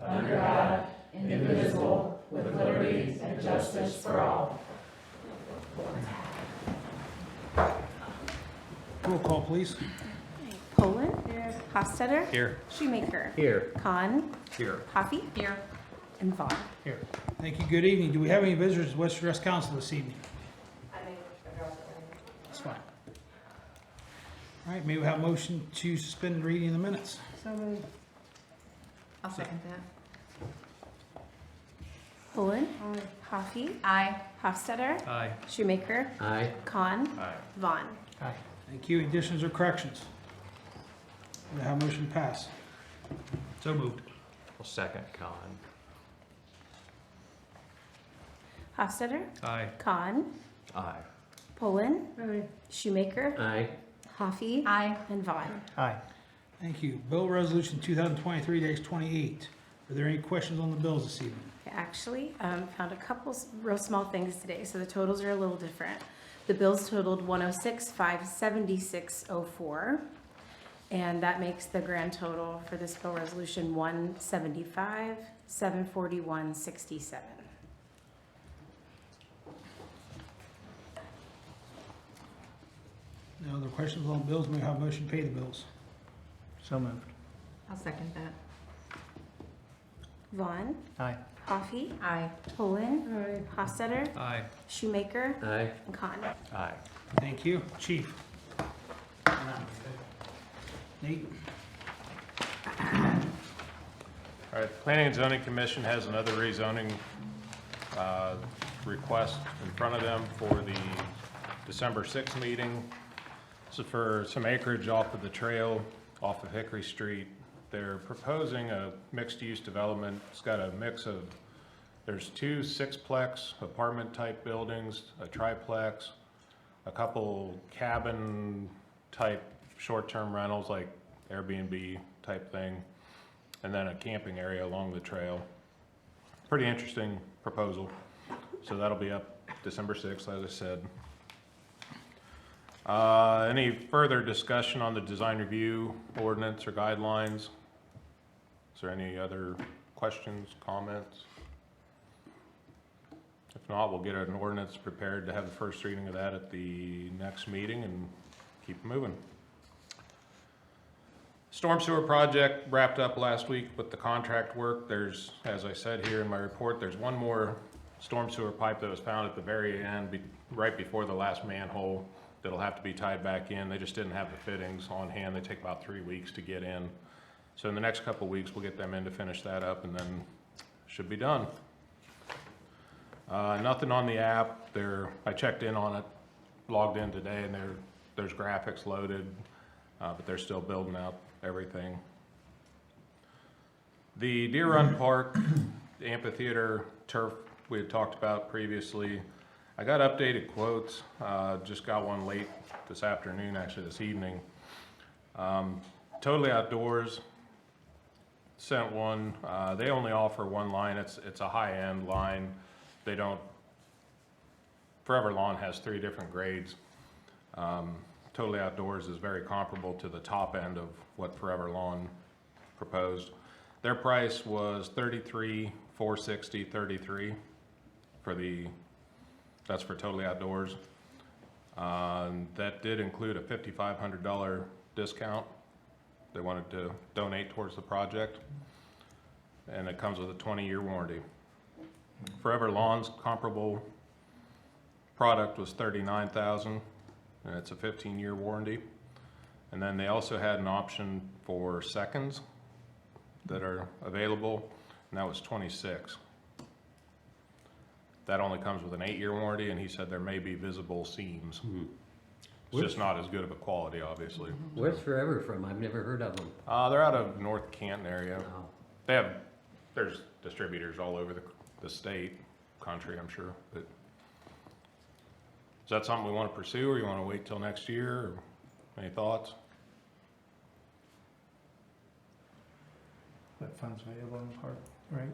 under God, indivisible, with liberty and justice for all. Roll call, please. Poland. Here. Hofstadter. Here. Shoemaker. Here. Khan. Here. Coffee. Here. And Vaughn. Here. Thank you. Good evening. Do we have any visitors to West Stress Council this evening? That's fine. All right, may we have a motion to suspend the reading of the minutes? I'll second that. Poland. Coffee. Aye. Hofstadter. Aye. Shoemaker. Aye. Khan. Aye. Vaughn. Aye. Thank you. Additions or corrections? May I have a motion to pass? So moved. Well, second, Khan. Hofstadter. Aye. Khan. Aye. Poland. Shoemaker. Aye. Coffee. Aye. And Vaughn. Aye. Thank you. Bill Resolution 2023-28. Are there any questions on the bills this evening? I actually found a couple real small things today, so the totals are a little different. The bills totaled 106,576.04, and that makes the grand total for this bill resolution 175,741.67. No other questions on bills? May I have a motion to pay the bills? So moved. I'll second that. Vaughn. Aye. Coffee. Aye. Poland. Hofstadter. Aye. Shoemaker. Aye. And Khan. Aye. Thank you. Chief? Nate? All right, Planning and Zoning Commission has another rezoning request in front of them for the December 6th meeting. This is for some acreage off of the trail, off of Hickory Street. They're proposing a mixed-use development. It's got a mix of, there's two six-plex apartment-type buildings, a triplex, a couple cabin-type short-term rentals like Airbnb type thing, and then a camping area along the trail. Pretty interesting proposal. So that'll be up December 6th, as I said. Any further discussion on the design review ordinance or guidelines? Is there any other questions, comments? If not, we'll get an ordinance prepared to have the first reading of that at the next meeting and keep moving. Storm sewer project wrapped up last week with the contract work. There's, as I said here in my report, there's one more storm sewer pipe that was found at the very end, right before the last manhole, that'll have to be tied back in. They just didn't have the fittings on hand. They take about 3 weeks to get in. So in the next couple of weeks, we'll get them in to finish that up, and then should be done. Nothing on the app. I checked in on it, logged in today, and there's graphics loaded, but they're still building out everything. The Deer Run Park, the amphitheater turf we had talked about previously. I got updated quotes, just got one late this afternoon, actually this evening. Totally Outdoors sent one. They only offer one line. It's a high-end line. They don't, Forever Lawn has 3 different grades. Totally Outdoors is very comparable to the top end of what Forever Lawn proposed. Their price was $33,460.33 for that's for Totally Outdoors. That did include a $5,500 discount. They wanted to donate towards the project, and it comes with a 20-year warranty. Forever Lawn's comparable product was $39,000, and it's a 15-year warranty. And then they also had an option for seconds that are available, and that was $26,000. That only comes with an 8-year warranty, and he said there may be visible seams. It's just not as good of a quality, obviously. Where's Forever from? I've never heard of them. They're out of North Canton area. Oh. There's distributors all over the state, country, I'm sure. But is that something we want to pursue, or you want to wait till next year? Or any thoughts? That funds available in part, right?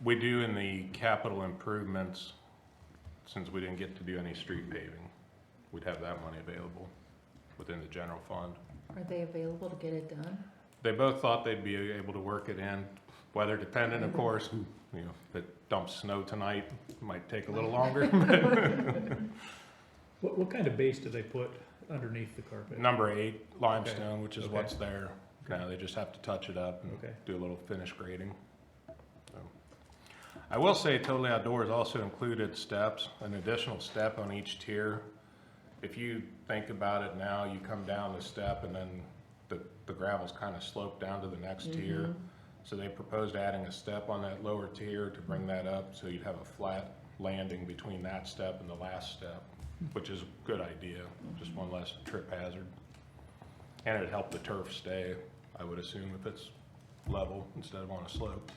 We do in the capital improvements, since we didn't get to do any street paving. We'd have that money available within the general fund. Are they available to get it done? They both thought they'd be able to work it in. Weather dependent, of course. You know, if it dumps snow tonight, it might take a little longer. What kind of base do they put underneath the carpet? Number 8 limestone, which is Okay. what's there. Now they just have to touch it up and Okay. do a little finish grading. So. I will say Totally Outdoors also included steps, an additional step on each tier. If you think about it now, you come down the step and then the gravel's kind of sloped down to the next tier. So they proposed adding a step on that lower tier to bring that up, so you'd have a flat landing between that step and the last step, which is a good idea, just one less trip hazard. And it'd help the turf stay, I would assume, if it's level instead of on a slope.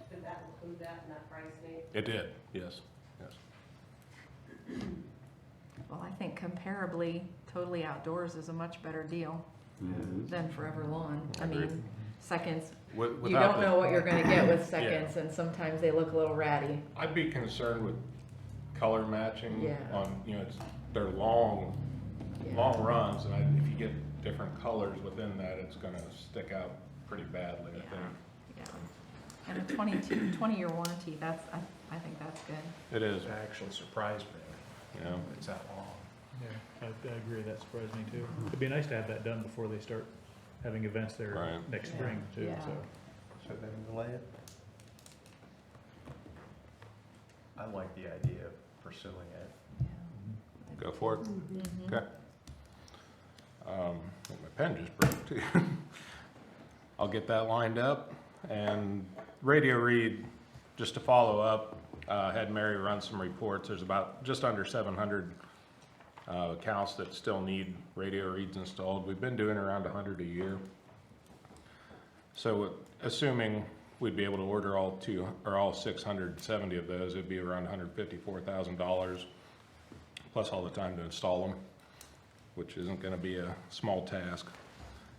Did that include that in that price, Nate? It did, yes, yes. Well, I think comparably, Totally Outdoors is a much better deal than Forever Lawn. I Agreed. mean, Seconds, you Without don't the- know what you're gonna get with Seconds, and sometimes they look a little ratty. I'd be concerned with color matching Yeah. on, you know, they're long runs, and if you get different colors within that, it's gonna stick out pretty badly, I Yeah. think. Yeah. And a 20-year warranty, I think that's good. It is, It actually surprised me, you know. it's that long. Yeah, I agree, that surprised me too. It'd be nice to have that done before they start having events there Right. next spring too, Yeah. so. Should they delay it? I like the idea of pursuing it. Yeah. Go for it. Mhm. Okay. My pen just broke too. I'll get that lined up. And radio read, just to follow up, had Mary run some reports. There's about just under 700 accounts that still need radio reads installed. We've been doing around 100 a year. So assuming we'd be able to order all 670 of those, it'd be around $154,000 plus all the time to install them, which isn't going to be a small task.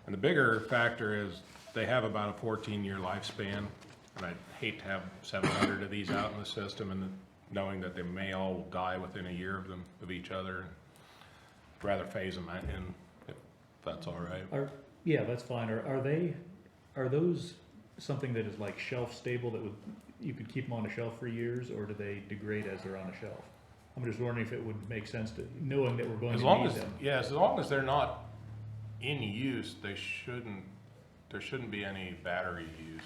And the bigger factor is they have about a 14-year lifespan, and I'd hate to have 700 of these out in the system and knowing that they may all die within a year of each other. Rather phase them in, if that's all right. Yeah, that's fine. Are those something that is like shelf stable that you could keep them on a shelf for years, or do they degrade as they're on a shelf? I'm just wondering if it would make sense to, knowing that we're going As to long need as, them. yeah, as long as they're not in use, there shouldn't be any battery use.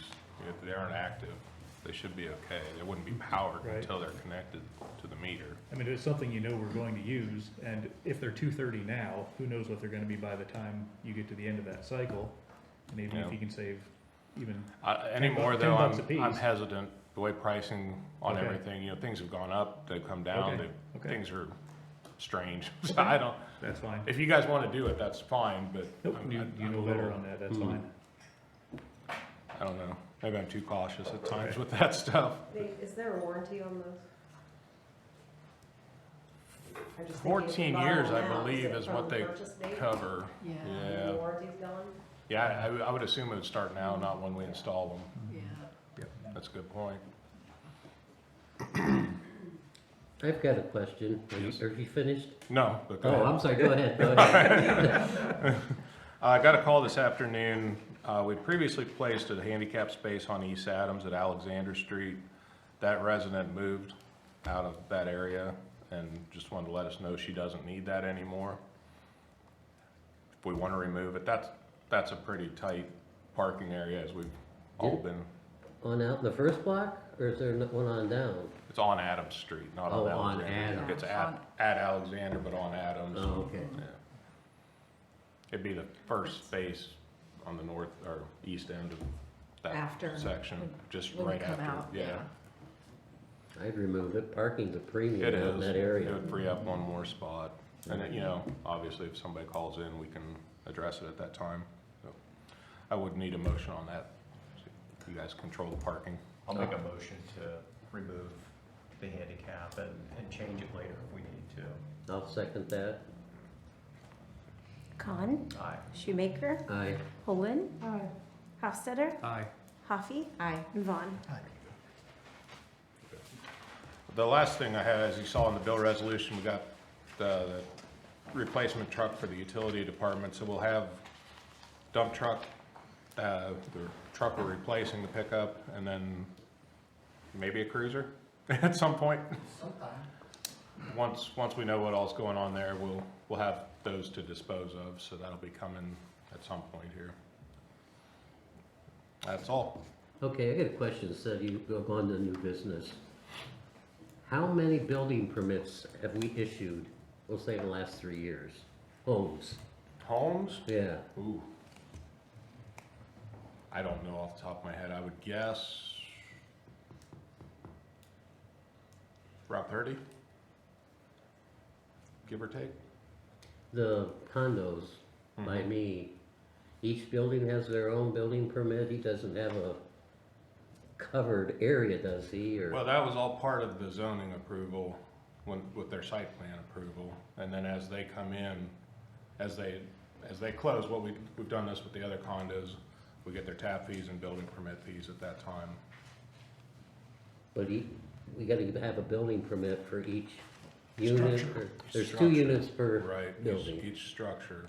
If they aren't active, they should be okay. They wouldn't be powered Right. until they're connected to the meter. I mean, it's something you know we're going to use, and if they're 230 now, who knows what they're gonna be by the time you get to the end of that cycle? And even Yeah. if you can save even, Anymore $10 though, a piece. I'm hesitant, the way pricing on Okay. everything, you know, things have gone up, they've come down, Okay. Okay. things are strange. So Okay. I don't, that's fine. if you guys wanna do it, that's fine, but. Nope, I'm- you I'm know a better little- on that, that's fine. I don't know, maybe I'm too cautious at times Okay. with that stuff. Nate, is there a warranty on those? I'm just thinking if you 14 buy years, them I now, believe, it is from what they purchase date? cover. Yeah. Yeah, The warranty's gone? yeah, I would assume it would start now, not when we install them. Yeah. That's a good point. I've got a question. Yes. Are you finished? No, but go Oh, ahead. I'm sorry, go ahead, go ahead. I got a call this afternoon. We previously placed a handicap space on East Adams at Alexander Street. That resident moved out of that area and just wanted to let us know she doesn't need that anymore. If we want to remove it, that's a pretty tight parking area as we've all Yeah. been, On out in the first block, or is there one on down? it's on Adams Street, not Oh, on on Alexander. Adams. It's at Alexander, but on Adams. Oh, okay. Yeah. It'd be the first space on the north or east end of that After, section, just When right they come after, out, yeah. I'd remove it. Parking's a It premium is. in that It area. would free up one more spot. And, you know, obviously if somebody calls in, we can address it at that time. So I would need a motion on that. So you guys control the parking. I'll make a motion to remove the handicap and change it later if we need to. I'll second that. Khan, Aye. Shoemaker, Aye. Poland, Hofstadter, Aye. Hoffy, Aye. and Vaughn. The last thing I had, as you saw in the bill resolution, we got the replacement truck for the utility department. So we'll have dump truck, the truck we're replacing the pickup, and then maybe a cruiser at some point. Once we know what all's going on there, we'll have those to dispose of, so that'll be coming at some point here. That's all. Okay, I got a question, instead you go on to new business. How many building permits have we issued, we'll say in the last 3 years? Homes, Homes? yeah. Ooh. I don't know off the top of my head. I would guess around 30, give or take. The condos by me, each building has their own building permit, he doesn't have a covered area, does he, or? Well, that was all part of the zoning approval with their site plan approval. And then as they come in, as they close, we've done this with the other condos, we get their tap fees and building permit fees at that time. But we gotta have a building permit for each unit, Structure. or there's Structure. 2 units per Right, building. each structure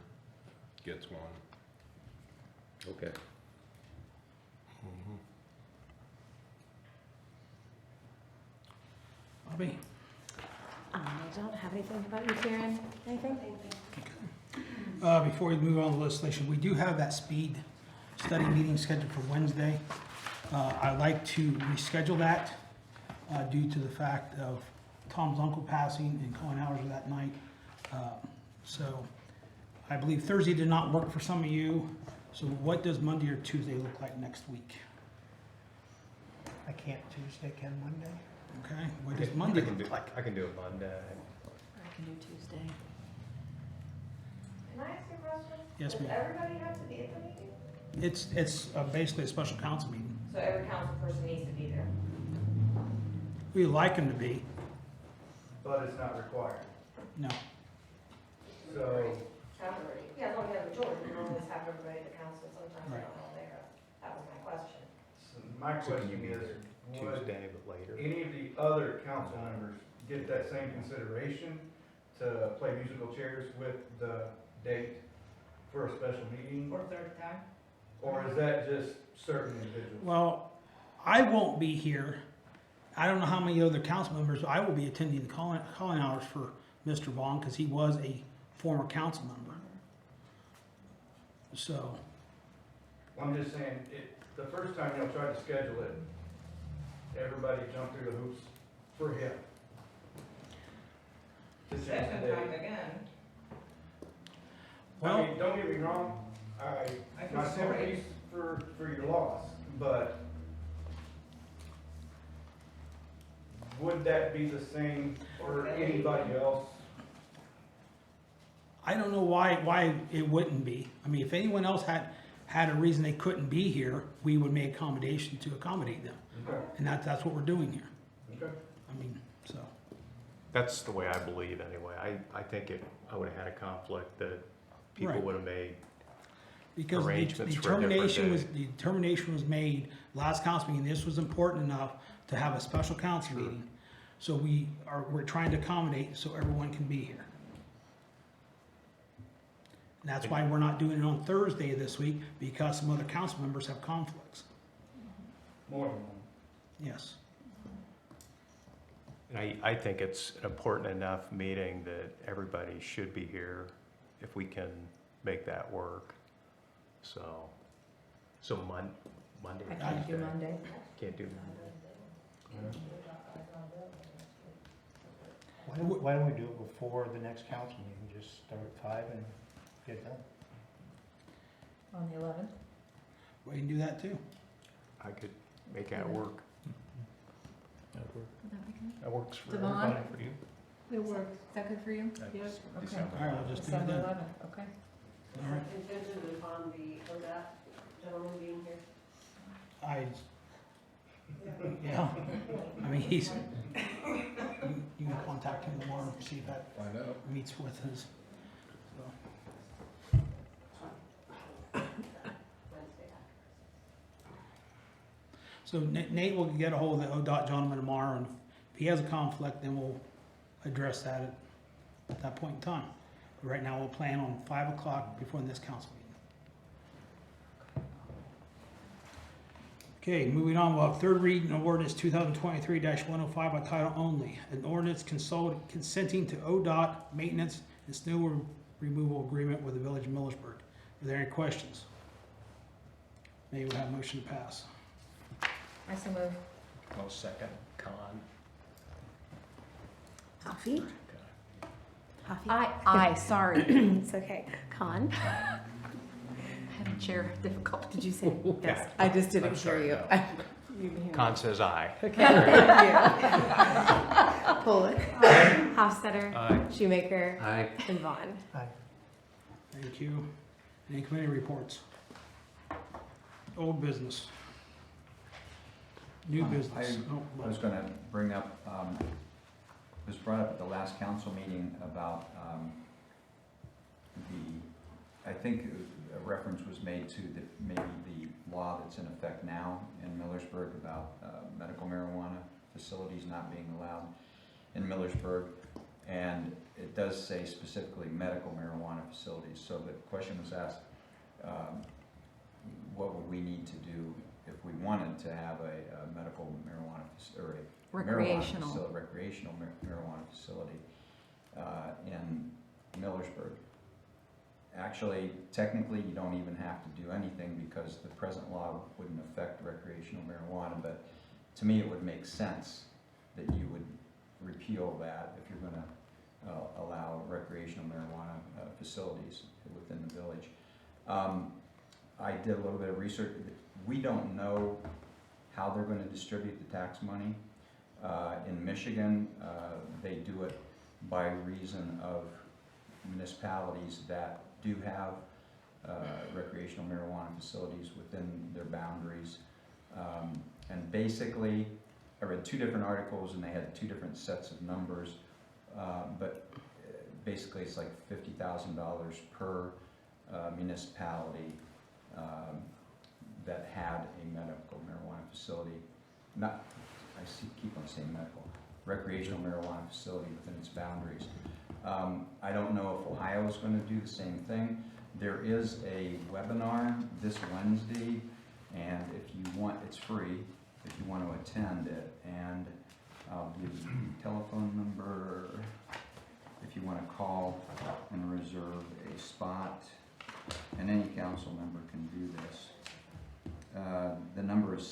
gets one. Okay. Bobby? I don't have anything about you, Karen. Anything? Before we move on to the legislation, we do have that speed study meeting scheduled for Wednesday. I'd like to reschedule that due to the fact of Tom's uncle passing and calling hours of that night. So I believe Thursday did not work for some of you. So what does Monday or Tuesday look like next week? I can't Tuesday, can Monday? Okay, what does Monday look like? I can do it Monday. I can do Tuesday. Can I ask you a question? Yes, Does ma'am. everybody have to be at the meeting? It's basically a special council meeting. So every council person needs to be there? We like them to be, But it's not required. no. So, Yeah, as long as you have a majority, you don't always have everybody at the council, sometimes they're Right. not all there. That was my question. my So can you question be is, there would Tuesday, but later? any of the other council members get that same consideration to play musical chairs with the date for a special meeting? For a third time? Or is that just certain individuals? Well, I won't be here. I don't know how many other council members, I will be attending the calling hours for Mr. Vaughn because he was a former council member. So, I'm just saying, the first time y'all tried to schedule it, everybody jumped through the hoops for him. To change the Second date. time again. well, I mean, don't get me wrong, my sympathies for your loss, but would that be the same for anybody else? I don't know why it wouldn't be. I mean, if anyone else had a reason they couldn't be here, we would make accommodation to accommodate them. Okay, And that's what we're doing here. okay. I mean, so, That's the way I believe anyway. I think I would have had a conflict that people Right. would have made. because the Arrangements for a different the determination was made last council meeting, this was important enough to have a special council Sure. meeting. So we're trying to accommodate so everyone can be here. And that's why we're not doing it on Thursday this week, because some other council members have conflicts. More than one. Yes. And I think it's an important enough meeting that everybody should be here if we can make that work. So Monday. I or can't do Tuesday. Monday. Can't do Monday. Why don't we do it before the next council meeting, just start at 5 and get it done? On the 11th? We can do that too. I could make that work. That'd work. Would that be good? That works for Devon? everybody, for you? It works. Is that good for you? That's Yes. Okay. December. All right, we'll just do it December then. 11th, okay. All right. Contingent upon the ODOT gentleman being here? Yeah, I mean, you can contact him tomorrow and see if that meets with his, so. So Nate will get a hold of the ODOT gentleman tomorrow, and if he has a conflict, then we'll address that at that point in time. But right now, we'll plan on 5 o'clock before this council meeting. Okay, moving on, we'll have third reading of ordinance 2023-105 by title only. An ordinance consenting to ODOT maintenance and snow removal agreement with the village of Millersburg. Are there any questions? May we have a motion to pass? I so move. Well, second, Con. Coffee? Coffee? I, sorry. It's okay. Con, Having chair difficulty. did you say yes? I just didn't I'm hear sorry, you. no. You can hear me. Con says aye. Okay, thank you. Bullock. Hofstadter? Aye. Shoemaker? I, And Vaughn? Thank you. Any committee reports? Old business. New business. Oh, I was gonna bring up, it was brought up at the last council meeting about, I think a reference was made to maybe the law that's in effect now in Millersburg about, medical marijuana facilities not being allowed in Millersburg. And it does say specifically medical marijuana facilities. So the question was asked, what would we need to do if we wanted to have a medical marijuana, or a Recreational. recreational marijuana facility in Millersburg? Actually, technically, you don't even have to do anything because the present law wouldn't affect recreational marijuana, but to me, it would make sense that you would repeal that if you're gonna allow recreational marijuana facilities within the village. I did a little bit of research. We don't know how they're gonna distribute the tax money. In Michigan, they do it by reason of municipalities that do have recreational marijuana facilities within their boundaries. And basically, I read two different articles and they had two different sets of numbers, but basically it's like $50,000 per municipality that had a medical marijuana facility. Not, keep on saying medical, recreational marijuana facility within its boundaries. I don't know if Ohio is going to do the same thing. There is a webinar this Wednesday, and if you want, it's free if you want to attend it. And I'll give you the telephone number if you want to call and reserve a spot. And any council member can do this. The number is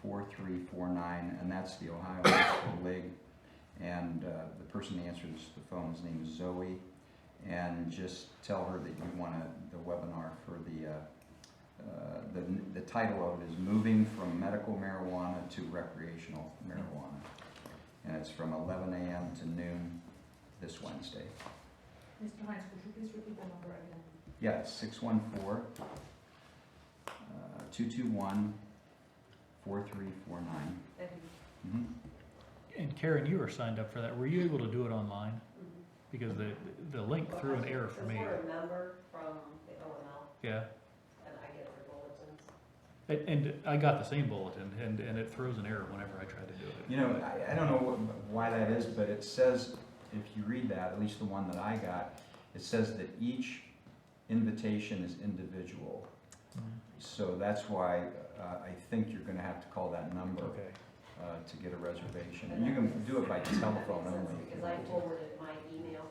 614-221-4349, and that's the Ohio Municipal League. And the person that answers the phone, his name is Zoe, and just tell her that you want the webinar for the title of it is Moving from Medical Marijuana to Recreational Marijuana. And it's from 11 a.m. to noon this Wednesday. Mr. Hines, could you please repeat the number again? Yeah, it's 614-221-4349. Thank you. Mhm. And Karen, you were signed up for that. Were you able to do it online? Because the link threw an error for me. Because we're a member from the OML, Yeah. and I get their bulletins. And I got the same bulletin, and it throws an error whenever I try to do it. You know, I don't know why that is, but it says, if you read that, at least the one that I got, it says that each invitation is individual. So that's why I think you're gonna have to call that number Okay. to get a reservation. And you can do it by telephone That makes sense, only. because I forwarded my email to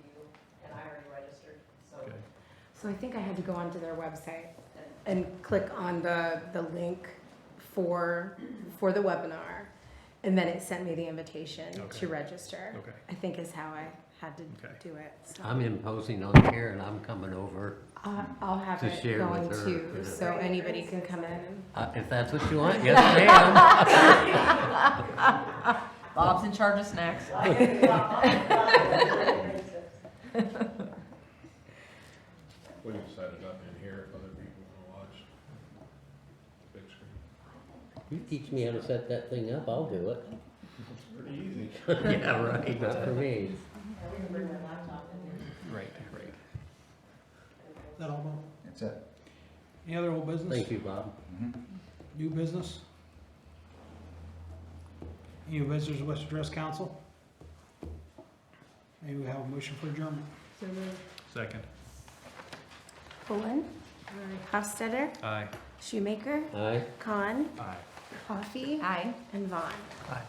you, and I already registered, so. Okay. So I think I had to go onto their website and click on the link for the webinar. And then it sent me the invitation Okay. to register. Okay. I think is how I had to Okay. do it. So I'm imposing on Karen, I'm coming over. I'll have To it share going with her, too, yeah. so anybody can come in. If that's what you want, yes ma'am. Bob's in charge of snacks. We can set it up in here if other people want to watch. Big screen. You teach me how to set that thing up, I'll do it. It's pretty easy. Yeah, right, not for me. Yeah, we can bring my laptop in here. Right, right. Is that all, Bob? That's it. Any other old business? Thank you, Bob. Mhm. New business? Any visitors to West Address Council? Maybe we have a motion for adjournment. So moved. Second. Pullen, Hofstadter, Aye. Shoemaker, Aye? Khan, Aye. Coffee, Aye. and Vaughn. Aye.